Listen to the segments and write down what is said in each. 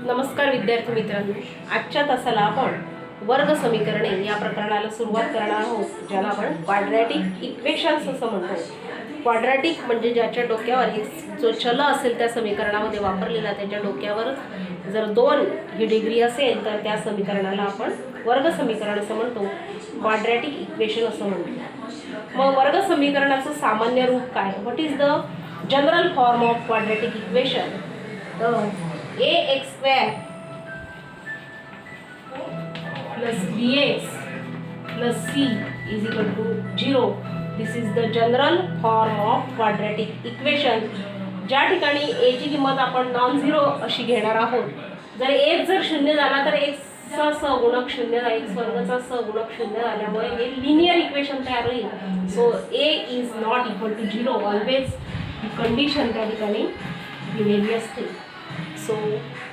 नमस्कार विद्यार्थी मित्रांनो, आजच्या तासाला आपण वर्ग समीकरणे या प्रकरणाला सुरुवात करणार आहोत, ज्याला आपण क्वाड्रॅटिक इक्वेशन्स असं म्हणतो। क्वाड्रॅटिक म्हणजे ज्याच्या डोक्यावर जो चल असेल त्या समीकरणामध्ये वापरलेला, त्याच्या डोक्यावर जर 2 ही डिग्री असेल तर त्या समीकरणाला आपण वर्ग समीकरण असं म्हणतो, क्वाड्रॅटिक इक्वेशन असं म्हणतो। मग वर्ग समीकरणाचं सामान्य रूप काय? What is the general form of quadratic equation? ax square plus bx plus c is equal to 0. This is the general form of quadratic equation. ज्या ठिकाणी a ची किंमत आपण नॉन झिरो अशी घेणार आहोत, जर a जर शून्य झाला तर x चा सहगुणक शून्य, x वर्गाचा सहगुणक शून्य झाल्यामुळे हे लिनियर इक्वेशन तयार होईल। So a is not equal to 0 always, ही कंडिशन त्या ठिकाणी दिलेली असते। So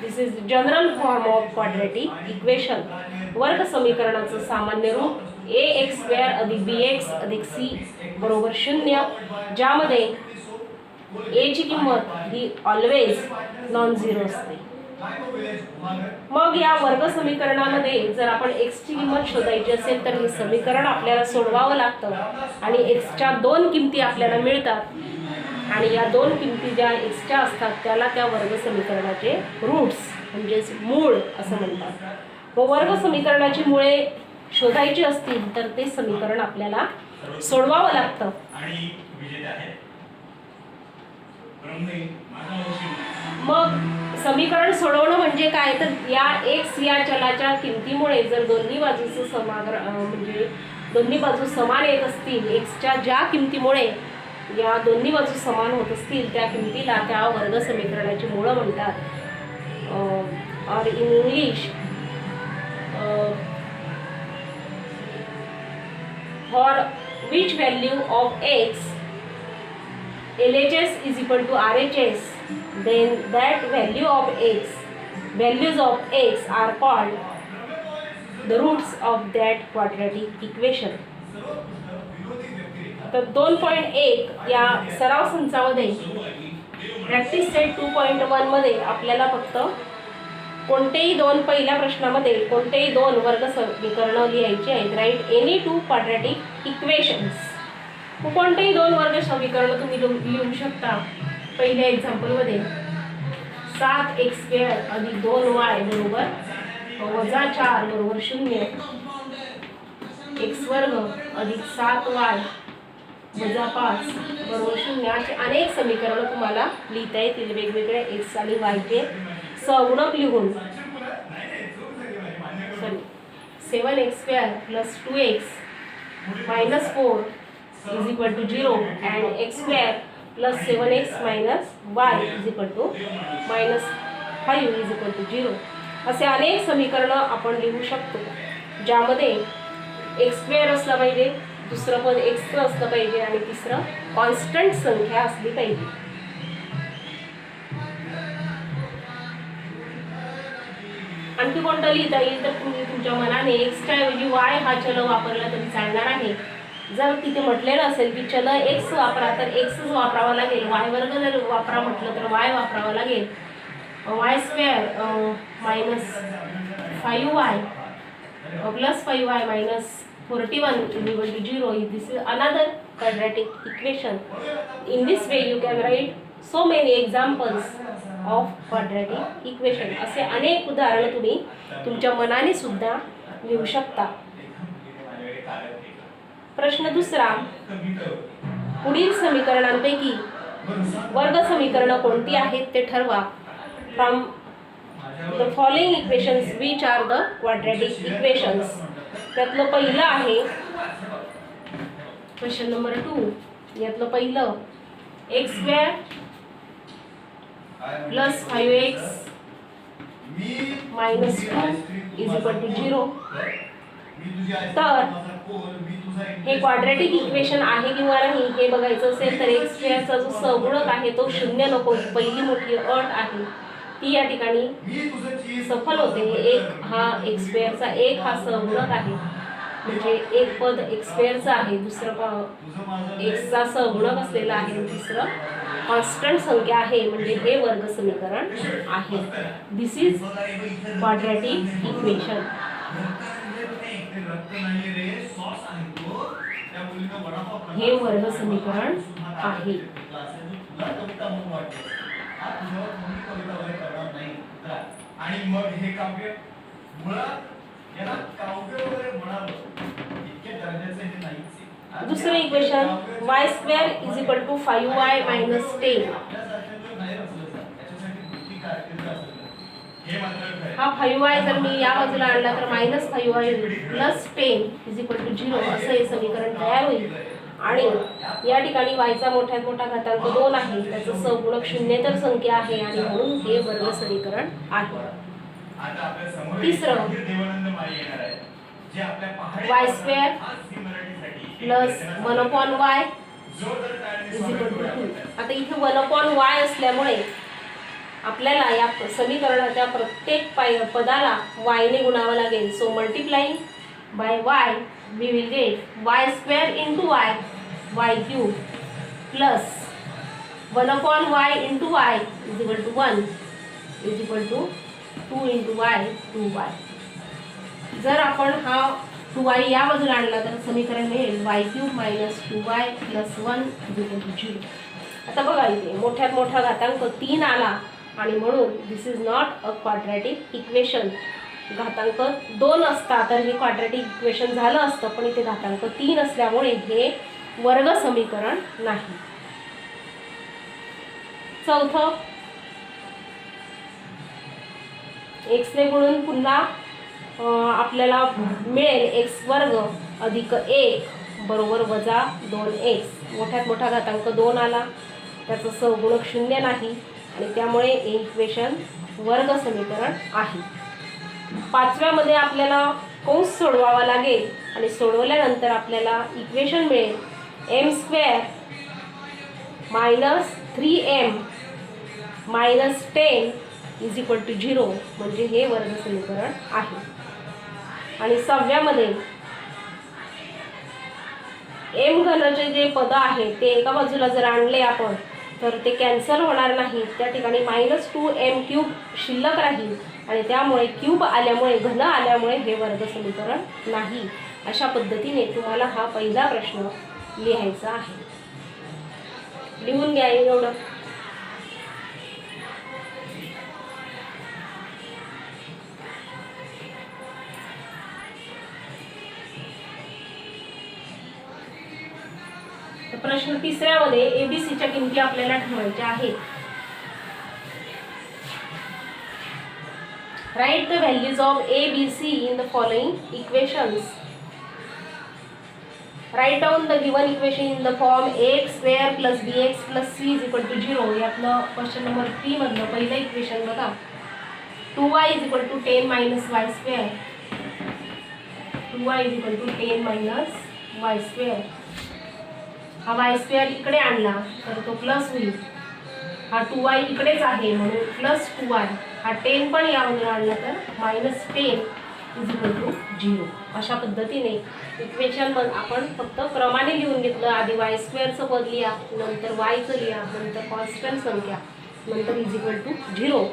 this is general form of quadratic equation. वर्ग समीकरणाचं सामान्य रूप ax स्क्वेअर अधिक bx अधिक c बरोबर 0, ज्यामध्ये a ची किंमत ही ऑलवेज नॉन झिरो असते। मग या वर्ग समीकरणामध्ये जर आपण x ची किंमत शोधायची असेल तर हे समीकरण आपल्याला सोडवावं लागतं आणि x च्या 2 किमती आपल्याला मिळतात आणि या 2 किमती ज्या x च्या असतात त्याला त्या वर्ग समीकरणाचे रूट्स म्हणजेच मूळ असं म्हणतात। व वर्ग समीकरणाची मुळे शोधायची असतील तर ते समीकरण आपल्याला सोडवावं लागतं। मग समीकरण सोडवणं म्हणजे काय तर या x या चलाच्या किमतीमुळे जर दोन्ही बाजूचं म्हणजे दोन्ही बाजू समान येत असतील, x च्या ज्या किमतीमुळे या दोन्ही बाजू समान होत असतील त्या किमतीला त्या वर्ग समीकरणाची मूळ म्हणतात। और in English for which value of x LHS is equal to RHS, then that values of x are called the roots of that quadratic equation. तर 2.1 या सराव संचामध्ये प्रॅक्टिस सेट 2.1 मध्ये आपल्याला फक्त कोणतेही 2 पहिल्या प्रश्नामध्ये कोणतेही 2 वर्ग समीकरण लिहायची आहेत। Write any 2 quadratic equations. कोणतेही 2 वर्ग समीकरण तुम्ही लिहू शकता। पहिल्या एक्झाम्पलमध्ये 7x स्क्वेअर अधिक 2y बरोबर -4 बरोबर 0, x वर्ग अधिक 7y -5 बरोबर 0 असे अनेक समीकरण तुम्हाला लिहिता येतील वेगवेगळ्या x आणि y चे सहगुणक लिहून। 7x square plus 2x minus 4 is equal to 0 and x square plus 7x minus y is equal to minus 5 is equal to 0 असे अनेक समीकरण आपण लिहू शकतो, ज्यामध्ये x स्क्वेअर असला पाहिजे, दुसरं पद x असलं पाहिजे आणि तिसरं कॉन्स्टंट संख्या असली पाहिजे। आणखी कोणतं लिहिता येईल तर तुम्ही तुमच्या मनाने x च्या ऐवजी y हा चल वापरला तरी चालणार आहे। जर तिथे म्हटलेलं असेल की चल x वापरा तर x वापरावा लागेल, y वर्ग जर वापरा म्हटलं तर y वापरावा लागेल। y square -5y plus 5y minus 41 is equal to 0. This is another quadratic equation. In this way you can write so many examples of quadratic equation. असे अनेक उदाहरण तुम्ही तुमच्या मनाने सुद्धा लिहू शकता। प्रश्न दुसरा, पुढील समीकरणांपैकी वर्ग समीकरण कोणती आहेत ते ठरवा। From the following equations which are the quadratic equations. त्यातलं पहिलं आहे क्वेश्चन नंबर 2, यातलं पहिलं x square plus 5x minus 2 is equal to 0। तर हे क्वाड्रॅटिक इक्वेशन आहे किंवा नाही हे बघायचं असेल तर x स्क्वेअरचा जो सहगुणक आहे तो 0 नको, ही पहिली मोठी अट आहे, ती या ठिकाणी सफल होते। x स्क्वेअरचा 1 हा सहगुणक आहे, म्हणजे एक पद x स्क्वेअरचा आहे, दुसरं x चा सहगुणक असलेला आहे, तिसरं कॉन्स्टंट संख्या आहे म्हणजे हे वर्ग समीकरण आहे. दिस इज क्वाड्रॅटिक इक्वेशन. हे वर्ग समीकरण आहे. आणि मग हे काव्य मुळात याला काव्य वगैरे म्हणावं इतके दर्जाचे हे नाहीच. दुसरं इक्वेशन y² = 5y - 10. हा 5y जर मी या बाजूला आणला तर -5y + 10 = 0 असं हे समीकरण तयार होईल. आणि या ठिकाणी y चा मोठ्यात मोठा घातांक 2 आहे, त्याचं सहगुणक शून्येतर संख्या आहे आणि म्हणून हे वर्ग समीकरण आहे. तिसरं y² + 1/y = 2. आता इथे 1/y असल्यामुळे आपल्याला या समीकरणाच्या प्रत्येक पदाला y ने गुणावं लागेल. So multiplying by y we will get y² × y, y³ plus 1/y × y = 1 = 2 × y 2y. जर आपण हा 2y या बाजूला आणला तर समीकरण मिळेल y³ - 2y + 1 = 0. आता बघा इथे मोठ्यात मोठा घातांक 3 आला आणि म्हणून this is not a quadratic equation. घातांक 2 असता तर हे क्वाड्रॅटिक इक्वेशन झालं असतं, पण इथे घातांक 3 असल्यामुळे हे वर्ग समीकरण नाही. चौथं x ने गुणून पुन्हा आपल्याला मिळेल x² + 1 = -2x. मोठ्यात मोठा घातांक 2 आला, त्याचं सहगुणक 0 नाही आणि त्यामुळे हे इक्वेशन वर्ग समीकरण आहे. पाचव्यामध्ये आपल्याला कंस सोडवावा लागेल आणि सोडवल्यानंतर आपल्याला इक्वेशन मिळेल m² - 3m - 10 = 0 म्हणजे हे वर्ग समीकरण आहे. आणि सहाव्यामध्ये m घनचे जे पद आहे ते एका बाजूला जर आणले आपण तर ते कॅन्सल होणार नाही. त्या ठिकाणी -2m³ शिल्लक राहील आणि त्यामुळे क्यूब आल्यामुळे घन आल्यामुळे हे वर्ग समीकरण नाही. अशा पद्धतीने तुम्हाला हा पहिला प्रश्न लिहायचा आहे. लिहून घ्या एवढं. प्रश्न तिसऱ्यामध्ये एबीसीच्या किमती आपल्याला ठेवायच्या आहेत. Write the values of A B C in the following equations. Write down the given equation in the form ax² + bx + c = 0. यातलं क्वेश्चन नंबर 3 मधलं पहिलं इक्वेशन बघा. 2y = 10 - y². 2y = 10 - y². हा y² इकडे आणला तर तो प्लस होईल. हा 2y इकडेच आहे म्हणून +2y. हा 10 पण यामध्ये आणला तर -10 = 0. अशा पद्धतीने इक्वेशन आपण फक्त क्रमाने लिहून घेतलं. आधी y² चं पद लिहा, नंतर y चं लिहा, नंतर कॉन्स्टंट संख्या, नंतर = 0.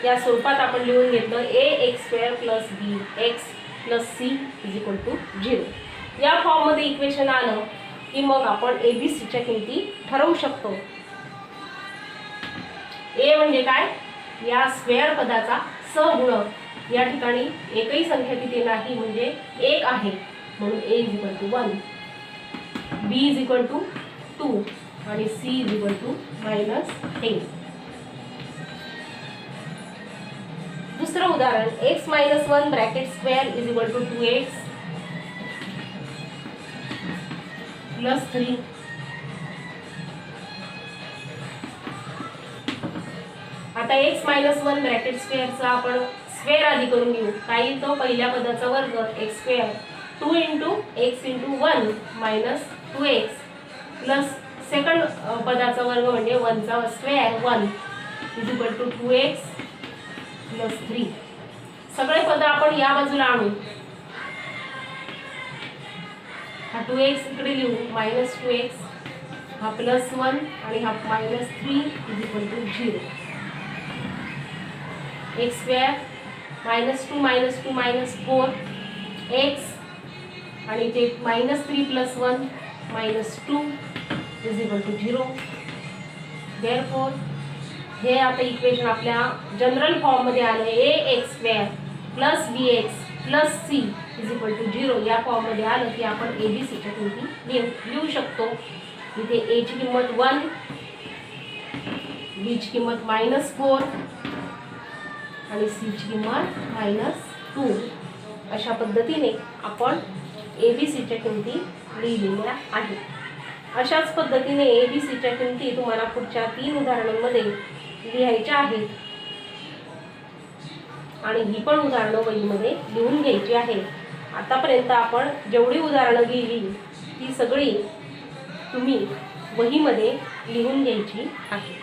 या स्वरूपात आपण लिहून घेतलं ax² + bx + c = 0. या फॉर्ममध्ये इक्वेशन आलं की मग आपण एबीसीच्या किमती ठरवू शकतो. ए म्हणजे काय? या स्क्वेअर पदाचा सहगुणक. या ठिकाणी एकही संख्या तिथे नाही म्हणजे 1 आहे म्हणून a = 1, b = 2 आणि c = -10. दुसरं उदाहरण x - 1 (² = 2x + 3. आता x - 1 (² चा आपण स्क्वेअर आधी करून घेऊ. काय तो पहिल्या पदाचा वर्ग x², 2 × x × 1 - 2x plus second पदाचा वर्ग म्हणजे 1 चा स्क्वेअर 1 = 2x + 3. सगळे पद आपण या बाजूला आणू. हा 2x इकडे लिहू, -2x. हा +1 आणि हा -3 = 0. x² -2 -2 -4 x आणि ते -3 + 1 -2 = 0. देअरफॉर हे आता इक्वेशन आपल्या जनरल फॉर्ममध्ये आलं ax² + bx + c = 0. या फॉर्ममध्ये आलं की आपण ABCच्या किमती लिहू शकतो. इथे a ची किंमत 1, b ची किंमत -4 आणि c ची किंमत -2. अशा पद्धतीने आपण ABCच्या किमती लिहिलेल्या आहेत. अशाच पद्धतीने ABCच्या किमती तुम्हाला पुढच्या 3 उदाहरणांमध्ये लिहायच्या आहेत आणि ही पण उदाहरणं वहीमध्ये लिहून घ्यायची आहे. आतापर्यंत आपण जेवढी उदाहरणं लिहिली ती सगळी तुम्ही वहीमध्ये लिहून घ्यायची आहेत.